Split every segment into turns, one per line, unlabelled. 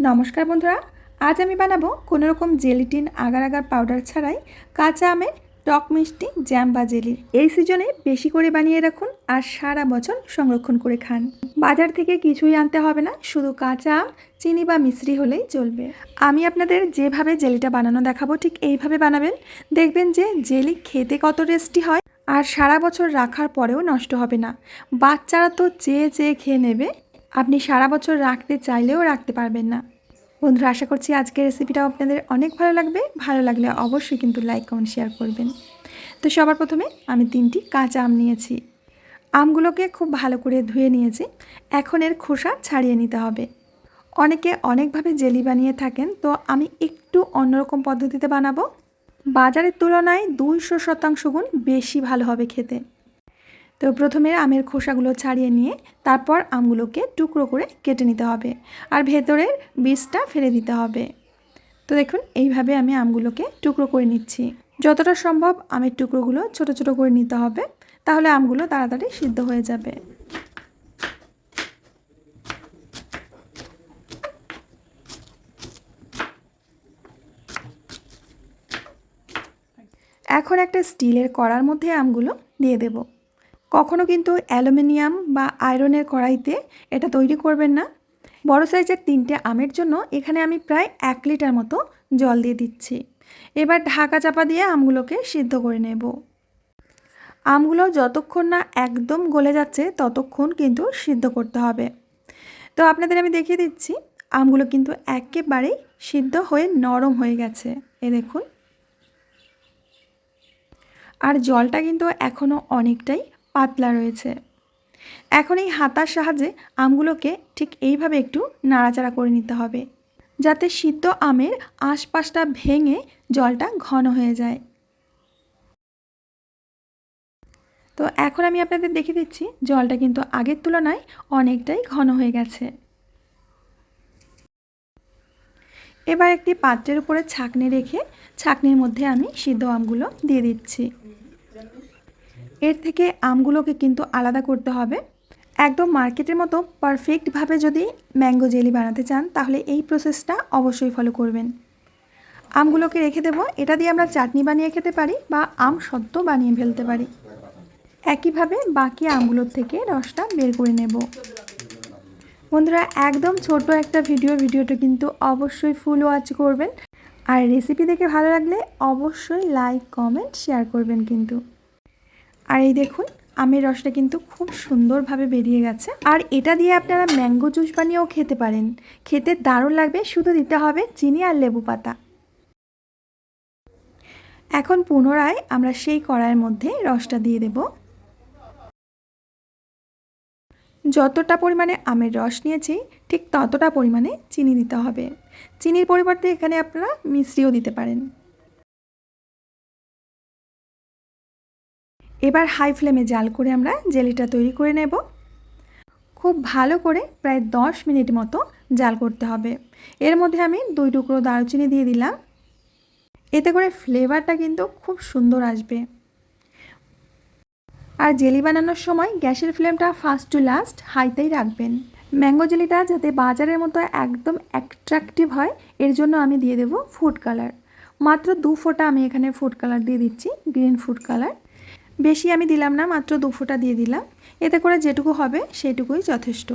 নমস্কার বন্ধুরা, আজ আমি বানাবো কোনো রকম জেলিটিন আগার আগার পাউডার ছাড়াই কাঁচা আমের টক মিষ্টি জ্যাম বা জেলি। এই সিজনে বেশি করে বানিয়ে রাখুন আর সারা বছর সংরক্ষণ করে খান। বাজার থেকে কিছুই আনতে হবে না, শুধু কাঁচা আম, চিনি বা মিশ্রি হলেই চলবে। আমি আপনাদের যেভাবে জেলিটা বানানো দেখাবো ঠিক এইভাবে বানাবেন, দেখবেন যে জেলি খেতে কত টেস্টি হয় আর সারা বছর রাখার পরেও নষ্ট হবে না। বাচ্চারা তো চেয়ে চেয়ে খেয়ে নেবে, আপনি সারা বছর রাখতে চাইলেও রাখতে পারবেন না। বন্ধুরা, আশা করছি আজকের রেসিপিটাও আপনাদের অনেক ভালো লাগবে। ভালো লাগলে অবশ্যই কিন্তু লাইক কমেন্ট শেয়ার করবেন। তো সবার প্রথমে আমি 3টি কাঁচা আম নিয়েছি। আমগুলোকে খুব ভালো করে ধুয়ে নিয়েছি। এখন এর খোসা ছাড়িয়ে নিতে হবে। অনেকে অনেকভাবে জেলি বানিয়ে থাকেন, তো আমি একটু অন্যরকম পদ্ধতিতে বানাবো। বাজারের তুলনায় 200% গুণ বেশি ভালো হবে খেতে। তো প্রথমে আমের খোসাগুলো ছাড়িয়ে নিয়ে তারপর আমগুলোকে টুকরো করে কেটে নিতে হবে আর ভেতরের বীজটা ফেলে দিতে হবে। তো দেখুন, এইভাবে আমি আমগুলোকে টুকরো করে নিচ্ছি। যতটা সম্ভব আমের টুকরোগুলো ছোট ছোট করে নিতে হবে, তাহলে আমগুলো তাড়াতাড়ি সিদ্ধ হয়ে যাবে। এখন একটা স্টিলের কড়ার মধ্যে আমগুলো দিয়ে দেব। কখনো কিন্তু অ্যালুমিনিয়াম বা আয়রনের কড়াইতে এটা তৈরি করবেন না। বড় সাইজের 3টে আমের জন্য এখানে আমি প্রায় 1 লিটার মতো জল দিয়ে দিচ্ছি। এবার ঢাকা চাপা দিয়ে আমগুলোকে সিদ্ধ করে নেব। আমগুলো যতক্ষণ না একদম গলে যাচ্ছে ততক্ষণ কিন্তু সিদ্ধ করতে হবে। তো আপনাদের আমি দেখিয়ে দিচ্ছি, আমগুলো কিন্তু একেবারেই সিদ্ধ হয়ে নরম হয়ে গেছে। দেখুন, আর জলটা কিন্তু এখনও অনেকটাই পাতলা রয়েছে। এখন এই হাতার সাহায্যে আমগুলোকে ঠিক এইভাবে একটু নাড়াচাড়া করে নিতে হবে, যাতে সিদ্ধ আমের আশপাশটা ভেঙে জলটা ঘন হয়ে যায়। তো এখন আমি আপনাদের দেখিয়ে দিচ্ছি, জলটা কিন্তু আগের তুলনায় অনেকটাই ঘন হয়ে গেছে। এবার একটি পাত্রের উপরে ছাঁকনি রেখে ছাঁকনির মধ্যে আমি সিদ্ধ আমগুলো দিয়ে দিচ্ছি। এর থেকে আমগুলোকে কিন্তু আলাদা করতে হবে। একদম মার্কেটের মতো পারফেক্টভাবে যদি ম্যাঙ্গো জেলি বানাতে চান তাহলে এই প্রসেসটা অবশ্যই ফলো করবেন। আমগুলোকে রেখে দেবো। এটা দিয়ে আমরা চাটনি বানিয়ে খেতে পারি বা আম সদ্য বানিয়ে ফেলতে পারি। একইভাবে বাকি আমগুলোর থেকে রসটা বের করে নেব। বন্ধুরা, একদম ছোট একটা ভিডিওটা কিন্তু অবশ্যই ফুল ওয়াচ করবেন। আর রেসিপি দেখে ভালো লাগলে অবশ্যই লাইক কমেন্ট শেয়ার করবেন কিন্তু। আর এই দেখুন, আমের রসটা কিন্তু খুব সুন্দরভাবে বেরিয়ে গেছে। আর এটা দিয়ে আপনারা ম্যাঙ্গো জুস বানিয়েও খেতে পারেন, খেতে দারুণ লাগবে। শুধু দিতে হবে চিনি আর লেবু পাতা। এখন পুনরায় আমরা সেই কড়াইয়ের মধ্যে রসটা দিয়ে দেব। যতটা পরিমাণে আমের রস নিয়েছি ঠিক ততটা পরিমাণে চিনি দিতে হবে। চিনির পরিবর্তে এখানে আপনারা মিশ্রিও দিতে পারেন। এবার হাই ফ্লেমে জাল করে আমরা জেলিটা তৈরি করে নেব। খুব ভালো করে প্রায় 10 মিনিট মতো জাল করতে হবে। এর মধ্যে আমি 2 টুকরো দারুচিনি দিয়ে দিলাম। এতে করে ফ্লেভারটা কিন্তু খুব সুন্দর আসবে। আর জেলি বানানোর সময় গ্যাসের ফ্লেমটা ফার্স্ট টু লাস্ট হাইতেই রাখবেন। ম্যাঙ্গো জেলিটা যাতে বাজারের মতো একদম অ্যাট্রাকটিভ হয়, এর জন্য আমি দিয়ে দেব ফুড কালার। মাত্র 2 ফোঁটা আমি এখানে ফুড কালার দিয়ে দিচ্ছি, গ্রিন ফুড কালার। বেশি আমি দিলাম না, মাত্র 2 ফোঁটা দিয়ে দিলাম। এতে করে যেটুকু হবে সেটুকুই যথেষ্ট।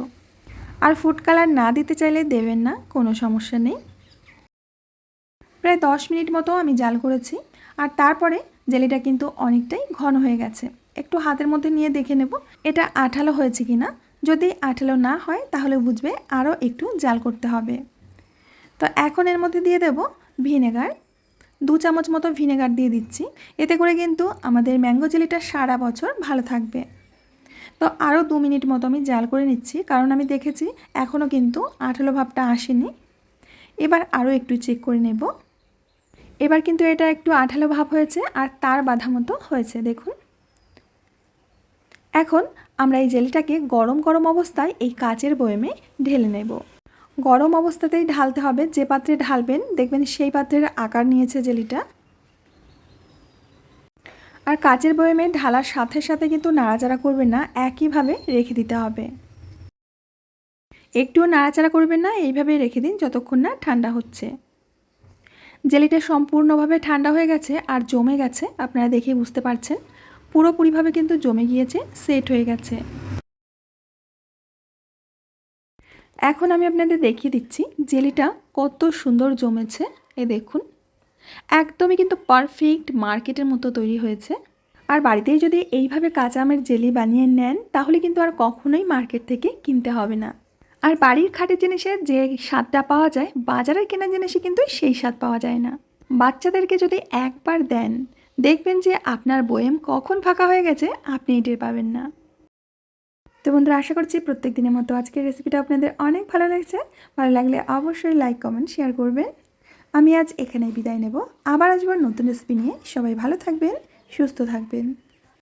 আর ফুড কালার না দিতে চাইলে দেবেন না, কোনো সমস্যা নেই। প্রায় 10 মিনিট মতো আমি জাল করেছি। আর তারপরে জেলিটা কিন্তু অনেকটাই ঘন হয়ে গেছে। একটু হাতের মধ্যে নিয়ে দেখে নেব এটা আঠালো হয়েছে কিনা। যদি আঠালো না হয় তাহলে বুঝবে আরও একটু জাল করতে হবে। তো এখন এর মধ্যে দিয়ে দেব ভিনেগার। 2 চামচ মতো ভিনেগার দিয়ে দিচ্ছি। এতে করে কিন্তু আমাদের ম্যাঙ্গো জেলিটা সারা বছর ভালো থাকবে। তো আরও 2 মিনিট মতো আমি জাল করে নিচ্ছি, কারণ আমি দেখেছি এখনও কিন্তু আঠালো ভাবটা আসেনি। এবার আরও একটু চেক করে নেব। এবার কিন্তু এটা একটু আঠালো ভাব হয়েছে আর তার বাঁধা মতো হয়েছে, দেখুন। এখন আমরা এই জেলিটাকে গরম গরম অবস্থায় এই কাচের বয়মে ঢেলে নেব। গরম অবস্থাতেই ঢালতে হবে। যে পাত্রে ঢালবেন দেখবেন সেই পাত্রের আকার নিয়েছে জেলিটা। আর কাচের বয়মে ঢালার সাথে সাথে কিন্তু নাড়াচাড়া করবেন না, একইভাবে রেখে দিতে হবে। একটুও নাড়াচাড়া করবেন না, এইভাবেই রেখে দিন যতক্ষণ না ঠান্ডা হচ্ছে। জেলিটা সম্পূর্ণভাবে ঠান্ডা হয়ে গেছে আর জমে গেছে, আপনারা দেখে বুঝতে পারছেন পুরোপুরিভাবে কিন্তু জমে গিয়েছে, সেট হয়ে গেছে। এখন আমি আপনাদের দেখিয়ে দিচ্ছি জেলিটা কত সুন্দর জমেছে। এই দেখুন, একদমই কিন্তু পারফেক্ট মার্কেটের মতো তৈরি হয়েছে। আর বাড়িতেই যদি এইভাবে কাঁচা আমের জেলি বানিয়ে নেন তাহলে কিন্তু আর কখনোই মার্কেট থেকে কিনতে হবে না। আর বাড়ির খাঁটি জিনিসের যে স্বাদটা পাওয়া যায় বাজারের কেনা জিনিসে কিন্তু সেই স্বাদ পাওয়া যায় না। বাচ্চাদেরকে যদি একবার দেন দেখবেন যে আপনার বয়েম কখন ফাঁকা হয়ে গেছে আপনি টের পাবেন না। তো বন্ধুরা, আশা করছি প্রত্যেক দিনের মতো আজকের রেসিপিটা আপনাদের অনেক ভালো লাগছে। ভালো লাগলে অবশ্যই লাইক কমেন্ট শেয়ার করবেন। আমি আজ এখানেই বিদায় নেব, আবার আসবো নতুন রেসিপি নিয়ে। সবাই ভালো থাকবেন, সুস্থ থাকবেন।